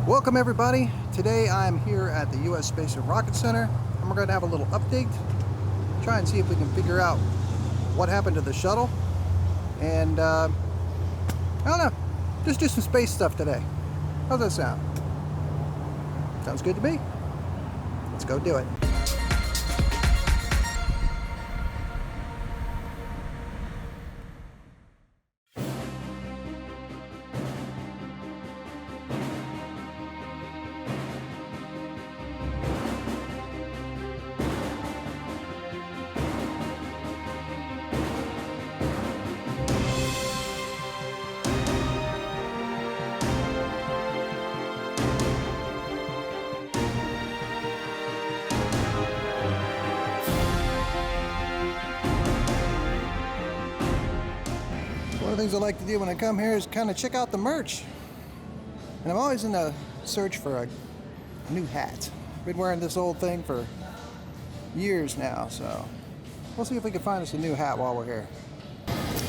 Welcome everybody. Today I'm here at the U.S. Space and Rocket Center, and we're going to have a little update. Try and see if we can figure out what happened to the shuttle. And I don't know, just do some space stuff today. How's that sound? Sounds good to me. Let's go do it. One of the things I like to do when I come here is kind of check out the merch. And I'm always in the search for a new hat. Been wearing this old thing for years now, so we'll see if we can find us a new hat while we're here.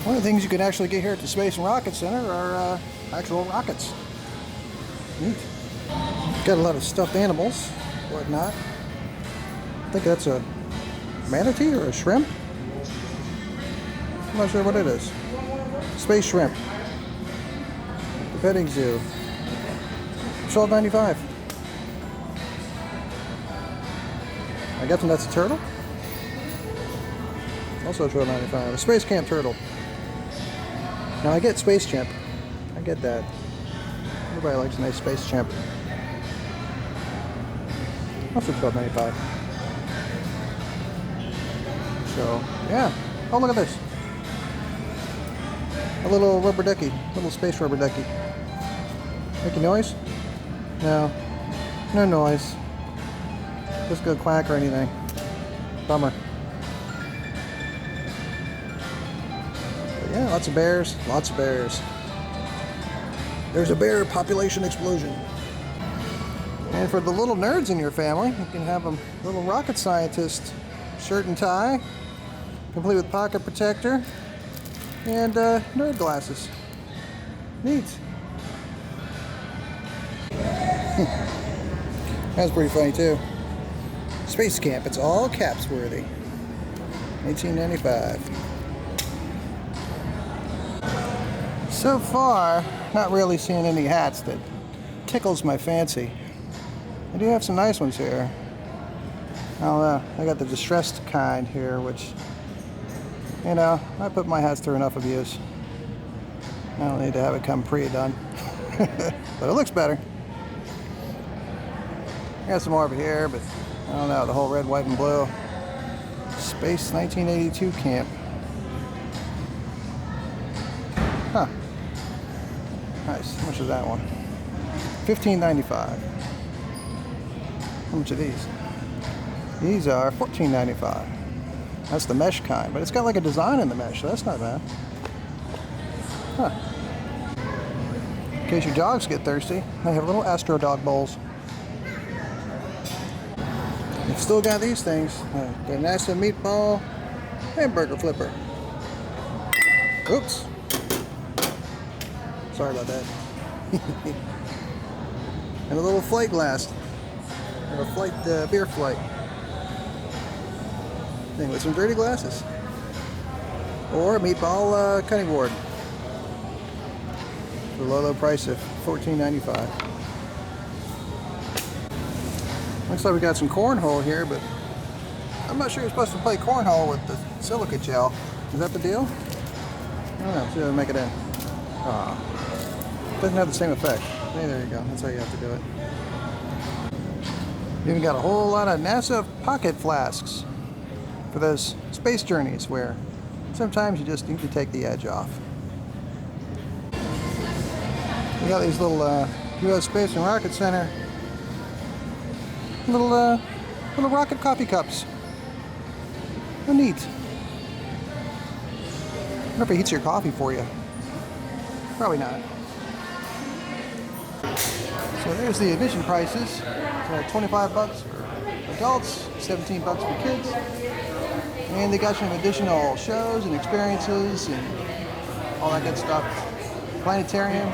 One of the things you can actually get here at the Space and Rocket Center are actual rockets. Neat. Got a lot of stuffed animals, whatnot. I think that's a manatee or a shrimp. I'm not sure what it is. Space shrimp. The petting zoo. $12.95. I guess that's a turtle. Also $12.95. A space camp turtle. Now I get space chimp. I get that. Everybody likes a nice space chimp. Also $12.95. So yeah. Oh, look at this. A little rubber ducky, little space rubber ducky. Make a noise? No, no noise. Just go quack or anything. Bummer. But yeah, lots of bears, lots of bears. There's a bear population explosion. And for the little nerds in your family, you can have a little rocket scientist shirt and tie, complete with pocket protector. And nerd glasses. Neat. That's pretty funny too. Space Camp, it's all caps worthy. $18.95. So far, not really seeing any hats that tickles my fancy. I do have some nice ones here. I don't know, I got the distressed kind here, which, you know, I put my hats through enough abuse. I don't need to have it come pre-done. But it looks better. I got some more over here, but I don't know, the whole red, white, and blue. Space 1982 camp. Huh. Nice. How much is that one? $15.95. How much are these? These are $14.95. That's the mesh kind, but it's got like a design in the mesh, so that's not bad. Huh. In case your dogs get thirsty, they have little Astro Dog bowls. You've still got these things. The NASA meatball hamburger flipper. Oops. Sorry about that. And a little flight glass. Or a flight, beer flight. Thing with some dirty glasses. Or a meatball cutting board. For a low price of $14.95. Looks like we got some cornhole here, but I'm not sure you're supposed to play cornhole with the silica gel. Is that the deal? I don't know. See if I can make it in. Doesn't have the same effect. Hey, there you go. That's how you have to do it. You even got a whole lot of NASA pocket flasks for those space journeys where sometimes you just need to take the edge off. We got these little U.S. Space and Rocket Center little rocket coffee cups. How neat. I wonder if it heats your coffee for you. Probably not. So there's the admission prices. 25 bucks for adults, 17 bucks for kids. And they got some additional shows and experiences and all that good stuff. Planetarium,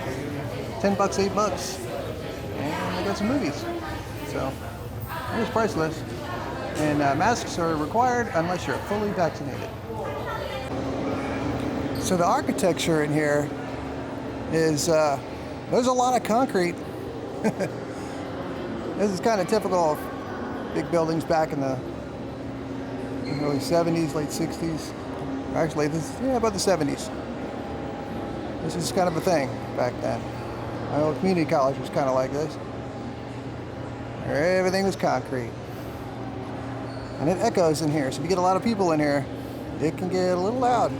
10 bucks, 8 bucks. And get some movies. So it's priceless. And masks are required unless you're fully vaccinated. So the architecture in here is, there's a lot of concrete. This is kind of typical of big buildings back in the early 70s, late 60s. Actually, about the 70s. This is kind of a thing back then. My old community college was kind of like this. Everything was concrete. And it echoes in here, so if you get a lot of people in here, it can get a little loud.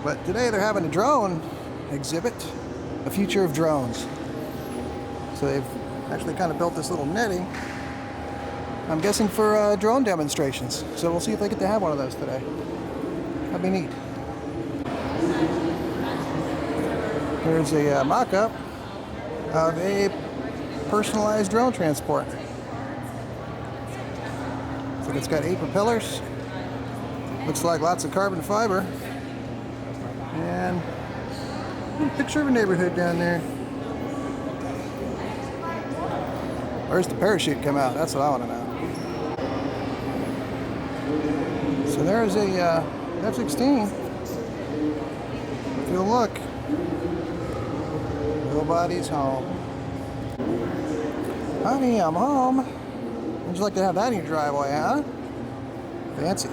But today they're having a drone exhibit, a future of drones. So they've actually kind of built this little netting, I'm guessing for drone demonstrations. So we'll see if they get to have one of those today. That'd be neat. Here's a mock-up of a personalized drone transport. So it's got 8 propellers. Looks like lots of carbon fiber. And picture of a neighborhood down there. Where's the parachute come out? That's what I want to know. So there's a F-16. If you look, nobody's home. Honey, I'm home. Would you like to have that in your driveway, huh? Fancy.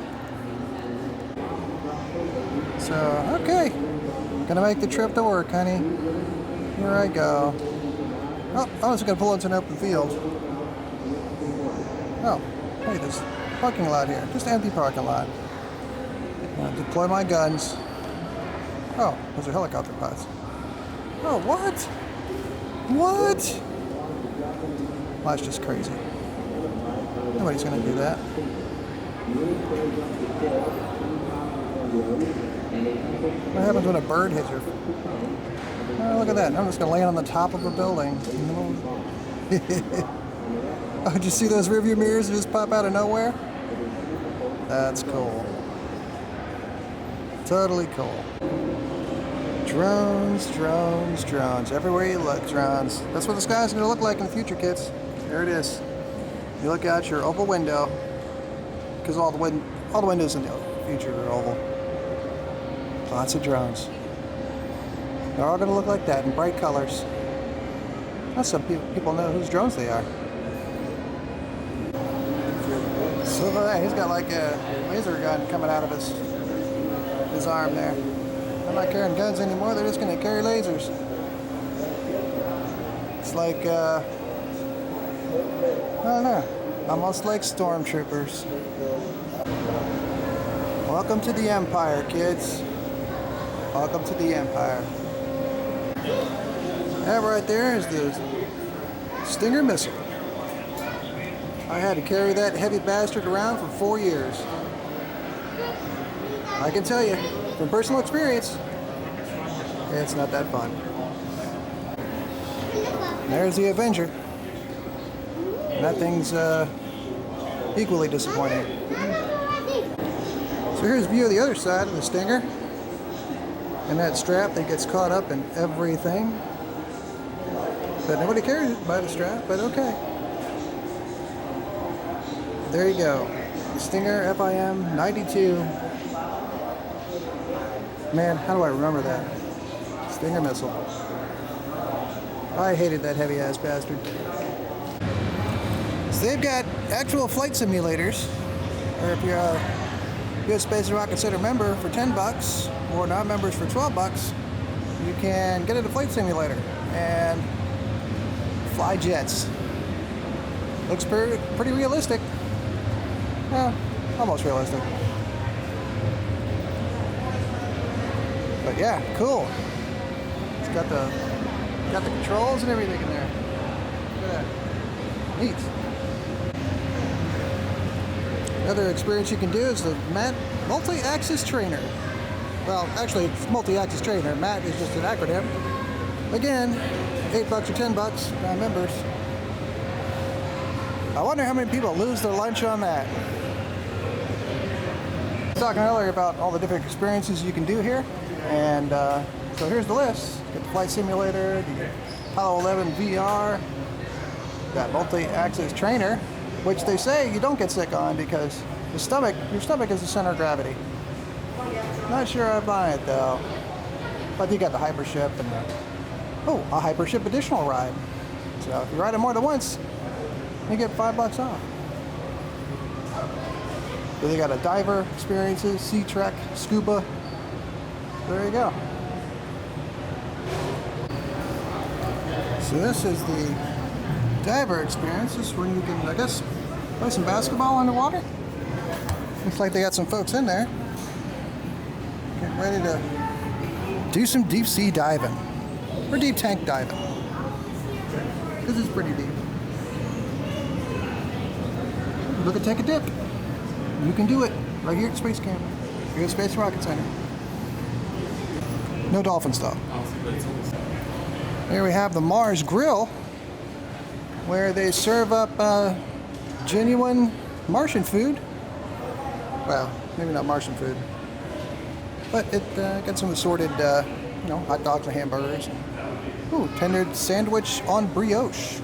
So, okay. Gonna make the trip to work, honey. Here I go. Oh, I was gonna pull into an open field. Oh, hey, there's a parking lot here. Just an empty parking lot. Deploy my guns. Oh, those are helicopter pods. Oh, what? What? Well, that's just crazy. Nobody's gonna do that. What happens when a bird hits her? Oh, look at that. I'm just gonna land on the top of a building. Oh, did you see those rearview mirrors that just pop out of nowhere? That's cool. Totally cool. Drones, drones, drones. Everywhere you look, drones. That's what the sky's gonna look like in the future, kids. There it is. You look out your oval window, because all the windows in the future are oval. Lots of drones. They're all gonna look like that in bright colors. Now some people know whose drones they are. So look at that, he's got like a laser gun coming out of his arm there. They're not carrying guns anymore, they're just gonna carry lasers. It's like, I don't know, almost like stormtroopers. Welcome to the Empire, kids. Welcome to the Empire. That right there is the Stinger missile. I had to carry that heavy bastard around for 4 years. I can tell you, from personal experience, it's not that fun. There's the Avenger. And that thing's equally disappointing. So here's a view of the other side of the Stinger. And that strap that gets caught up in everything. But nobody cares by the strap, but okay. There you go. Stinger FIM 92. Man, how do I remember that? Stinger missile. I hated that heavy ass bastard. So they've got actual flight simulators. Or if you're a U.S. Space and Rocket Center member for $10, or non-members for $12, you can get in a flight simulator and fly jets. Looks pretty realistic. Well, almost realistic. But yeah, cool. It's got the controls and everything in there. Look at that. Neat. Another experience you can do is the MAT multi-axis trainer. Well, actually, it's multi-axis trainer. MAT is just an acronym. Again, $8 or $10, non-members. I wonder how many people lose their lunch on that. I was talking earlier about all the different experiences you can do here, and so here's the list. Get the flight simulator, the Apollo 11 VR, That multi-axis trainer, which they say you don't get sick on because your stomach is the center of gravity. Not sure I buy it though. But you got the Hypership and a Hypership additional ride. So if you ride it more than once, you get $5 off. So they got a diver experiences, sea trek, scuba. There you go. So this is the diver experience. This is when you can, I guess, play some basketball underwater. Looks like they got some folks in there. Get ready to do some deep sea diving. Or deep tank diving. This is pretty deep. Look at Take a Dip. You can do it right here at Space Camp. Here at Space Rocket Center. No dolphins though. Here we have the Mars Grill, where they serve up genuine Martian food. Well, maybe not Martian food, but it got some assorted, hot dogs and hamburgers. Ooh, tender sandwich on brioche.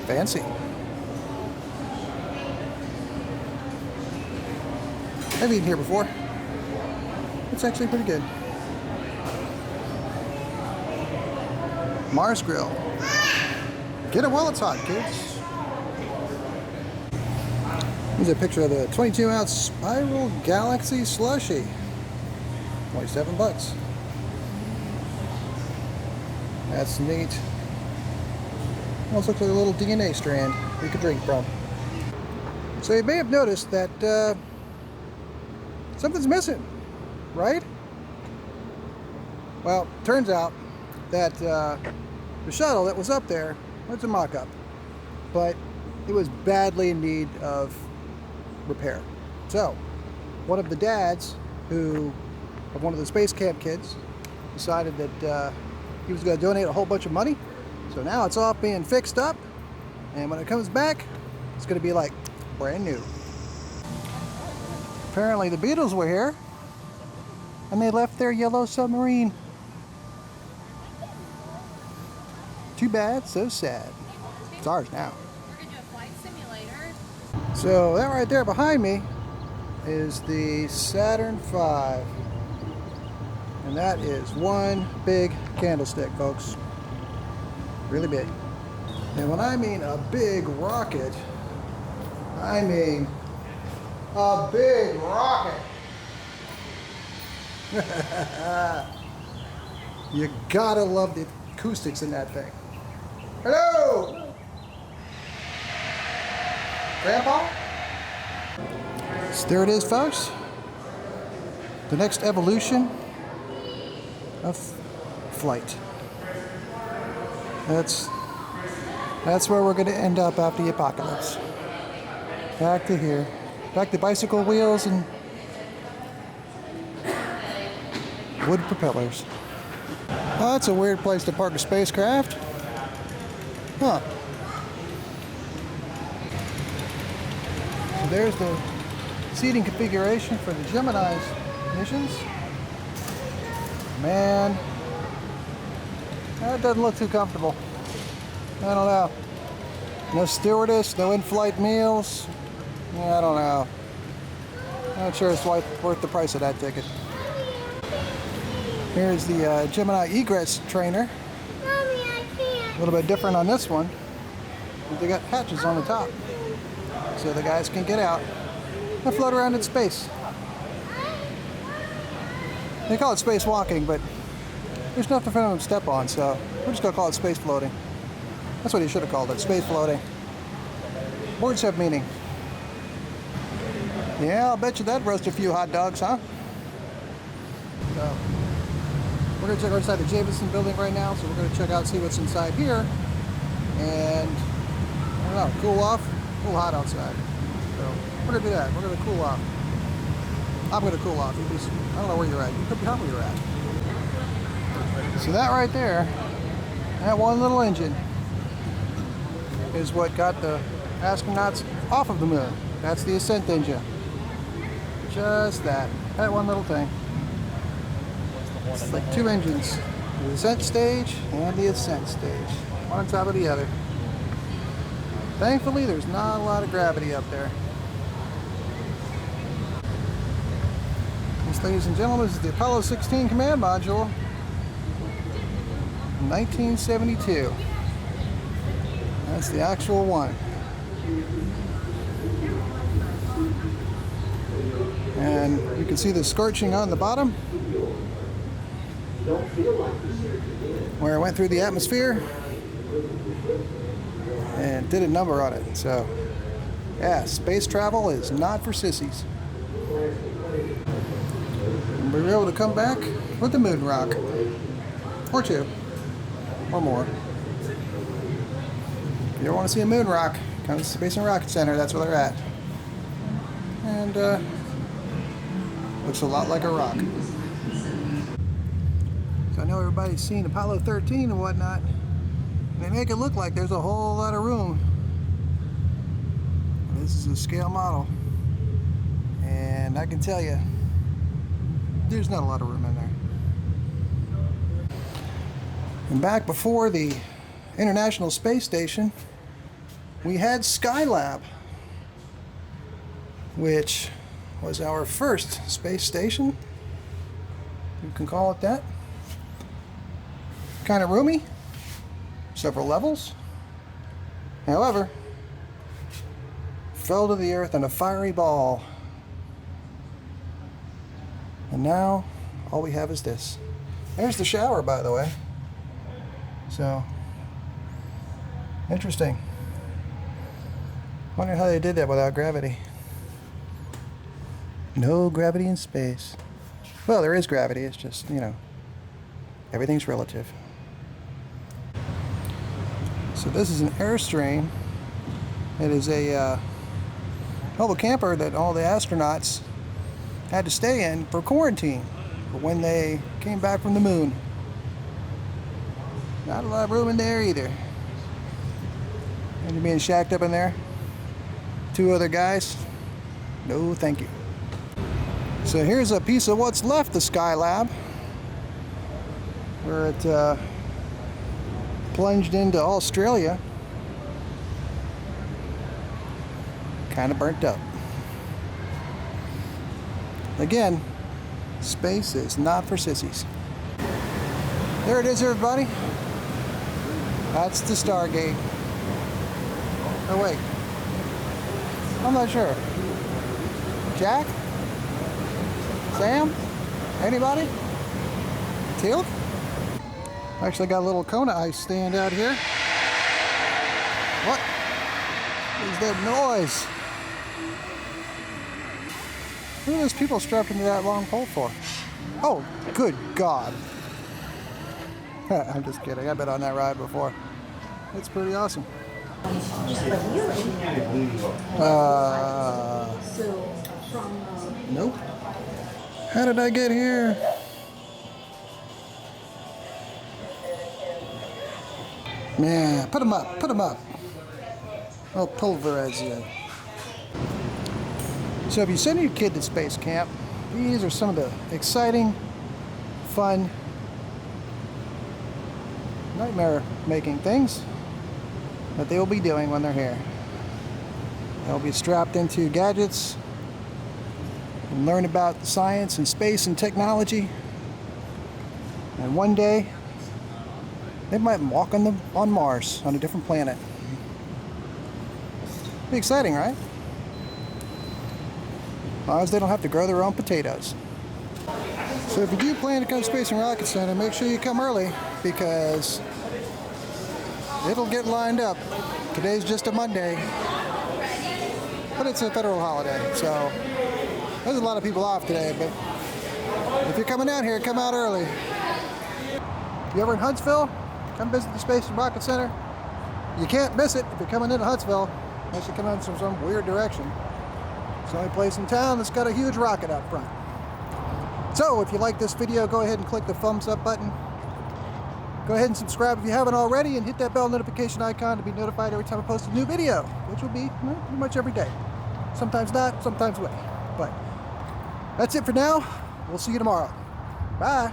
Fancy. I've eaten here before. It's actually pretty good. Mars Grill. Get it while it's hot, kids. Here's a picture of the 22-ounce Spiral Galaxy Slushie. $27. That's neat. Almost looks like a little DNA strand you could drink from. So you may have noticed that something's missing, right? Well, turns out that the shuttle that was up there, it's a mock-up, but it was badly in need of repair. So, one of the dads of one of the Space Camp kids decided that he was going to donate a whole bunch of money. So now it's all being fixed up, and when it comes back, it's going to be like brand new. Apparently the Beatles were here, and they left their yellow submarine. Too bad, so sad. It's ours now. We're going to do a flight simulator. So that right there behind me is the Saturn V. And that is one big candlestick, folks. Really big. And when I mean a big rocket, I mean a big rocket. You gotta love the acoustics in that thing. Hello! Grandpa? So there it is, folks. The next evolution of flight. That's where we're going to end up after the apocalypse. Back to here. Back to bicycle wheels and wood propellers. Oh, that's a weird place to park a spacecraft. Huh. So there's the seating configuration for the Gemini's missions. Man, that doesn't look too comfortable. I don't know. No stewardess, no in-flight meals. I don't know. Not sure it's worth the price of that ticket. Here's the Gemini egress trainer. Mommy, I can't. A little bit different on this one. They got hatches on the top, so the guys can get out and float around in space. They call it space walking, but there's nothing for them to step on, so we're just gonna call it space floating. That's what he should have called it, space floating. Words have meaning. Yeah, I'll bet you that roast a few hot dogs, huh? So, we're gonna check outside the Jameson building right now, so we're gonna check out, see what's inside here, and I don't know, cool off. A little hot outside, so we're gonna do that. We're gonna cool off. I'm gonna cool off. I don't know where you're at. You could be hot where you're at. So that right there, that one little engine, is what got the astronauts off of the moon. That's the ascent engine. Just that one little thing. It's like two engines, the descent stage and the ascent stage, one on top of the other. Thankfully, there's not a lot of gravity up there. This, ladies and gentlemen, is the Apollo 16 command module, 1972. That's the actual one. And you can see the scorching on the bottom where it went through the atmosphere and did a number on it. So yeah, space travel is not for sissies. And we were able to come back with the moon rock, or two, or more. If you ever want to see a moon rock, come to the Space and Rocket Center. That's where they're at. And looks a lot like a rock. So I know everybody's seen Apollo 13 and whatnot. They make it look like there's a whole lot of room. This is a scale model, and I can tell you, there's not a lot of room in there. And back before the International Space Station, we had Skylab, which was our first space station. You can call it that. Kind of roomy, several levels. However, fell to the earth in a fiery ball. And now all we have is this. There's the shower, by the way. So interesting. Wonder how they did that without gravity. No gravity in space. Well, there is gravity, it's just, you know, everything's relative. So this is an Airstream. It is a mobile camper that all the astronauts had to stay in for quarantine for when they came back from the moon. Not a lot of room in there either. And you're being shacked up in there. Two other guys. No, thank you. So here's a piece of what's left of Skylab, where it plunged into Australia. Kind of burnt up. Again, space is not for sissies. There it is, everybody. That's the Stargate. Oh wait, I'm not sure. Jack? Sam? Anybody? Teal? Actually got a little Kona ice stand out here. What is that noise? What are those people strapped into that long pole for? Oh, good God. I'm just kidding. I've been on that ride before. It's pretty awesome. Nope. How did I get here? Man, put them up, put them up. I'll pulverize you. So if you send your kid to space camp, these are some of the exciting, fun, nightmare-making things that they will be doing when they're here. They'll be strapped into gadgets and learn about the science and space and technology. And one day, they might walk on Mars, on a different planet. Be exciting, right? As long as they don't have to grow their own potatoes. So if you do plan to come to Space and Rocket Center, make sure you come early, because it'll get lined up. Today's just a Monday, but it's a federal holiday, so there's a lot of people off today. But if you're coming out here, come out early. If you're ever in Huntsville, come visit the Space and Rocket Center. You can't miss it if you're coming into Huntsville, unless you come in from some weird direction. It's the only place in town that's got a huge rocket out front. So if you like this video, go ahead and click the thumbs up button. Go ahead and subscribe if you haven't already, and hit that bell notification icon to be notified every time I post a new video, which will be pretty much every day. Sometimes not, sometimes will. But that's it for now. We'll see you tomorrow. Bye.